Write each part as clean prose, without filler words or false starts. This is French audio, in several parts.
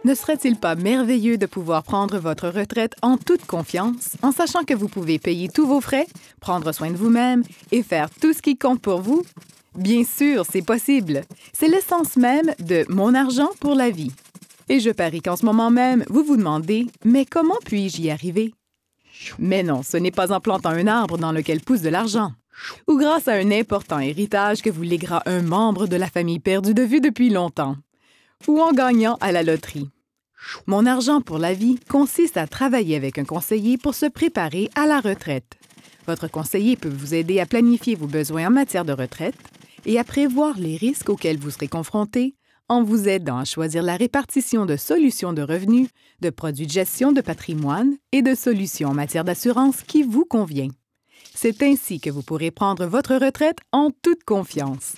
Ne serait-il pas merveilleux de pouvoir prendre votre retraite en toute confiance, en sachant que vous pouvez payer tous vos frais, prendre soin de vous-même et faire tout ce qui compte pour vous? Bien sûr, c'est possible. C'est l'essence même de Mon argent pour la vie. Et je parie qu'en ce moment même, vous vous demandez « Mais comment puis-je y arriver? » Mais non, ce n'est pas en plantant un arbre dans lequel pousse de l'argent, ou grâce à un important héritage que vous léguera un membre de la famille perdu de vue depuis longtemps, ou en gagnant à la loterie. Mon argent pour la vie consiste à travailler avec un conseiller pour se préparer à la retraite. Votre conseiller peut vous aider à planifier vos besoins en matière de retraite et à prévoir les risques auxquels vous serez confrontés en vous aidant à choisir la répartition de solutions de revenus, de produits de gestion de patrimoine et de solutions en matière d'assurance qui vous convient. C'est ainsi que vous pourrez prendre votre retraite en toute confiance.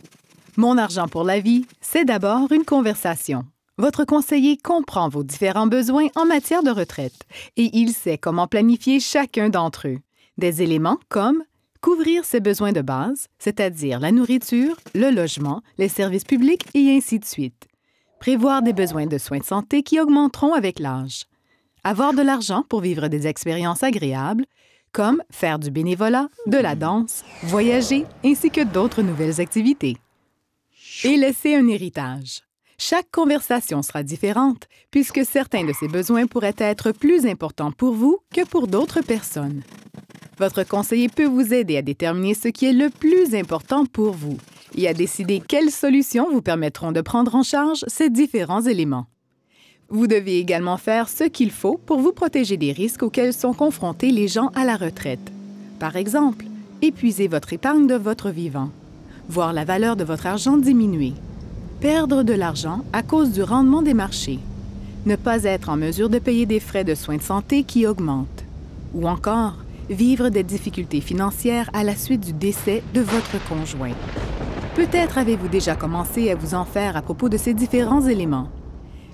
Mon argent pour la vie, c'est d'abord une conversation. Votre conseiller comprend vos différents besoins en matière de retraite et il sait comment planifier chacun d'entre eux. Des éléments comme couvrir ses besoins de base, c'est-à-dire la nourriture, le logement, les services publics et ainsi de suite. Prévoir des besoins de soins de santé qui augmenteront avec l'âge. Avoir de l'argent pour vivre des expériences agréables, comme faire du bénévolat, de la danse, voyager, ainsi que d'autres nouvelles activités. Et laisser un héritage. Chaque conversation sera différente, puisque certains de ces besoins pourraient être plus importants pour vous que pour d'autres personnes. Votre conseiller peut vous aider à déterminer ce qui est le plus important pour vous et à décider quelles solutions vous permettront de prendre en charge ces différents éléments. Vous devez également faire ce qu'il faut pour vous protéger des risques auxquels sont confrontés les gens à la retraite. Par exemple, épuiser votre épargne de votre vivant, voir la valeur de votre argent diminuer, perdre de l'argent à cause du rendement des marchés, ne pas être en mesure de payer des frais de soins de santé qui augmentent, ou encore vivre des difficultés financières à la suite du décès de votre conjoint. Peut-être avez-vous déjà commencé à vous en faire à propos de ces différents éléments.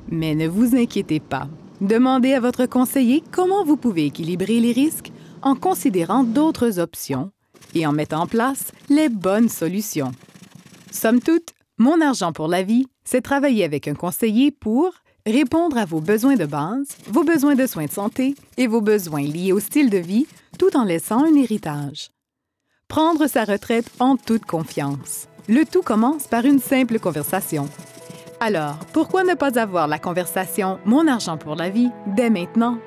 Mais ne vous inquiétez pas. Demandez à votre conseiller comment vous pouvez équilibrer les risques en considérant d'autres options et en mettant en place les bonnes solutions. Somme toute, Mon argent pour la vie, c'est travailler avec un conseiller pour répondre à vos besoins de base, vos besoins de soins de santé et vos besoins liés au style de vie, tout en laissant un héritage. Prendre sa retraite en toute confiance. Le tout commence par une simple conversation. Alors, pourquoi ne pas avoir la conversation « Mon argent pour la vie » dès maintenant?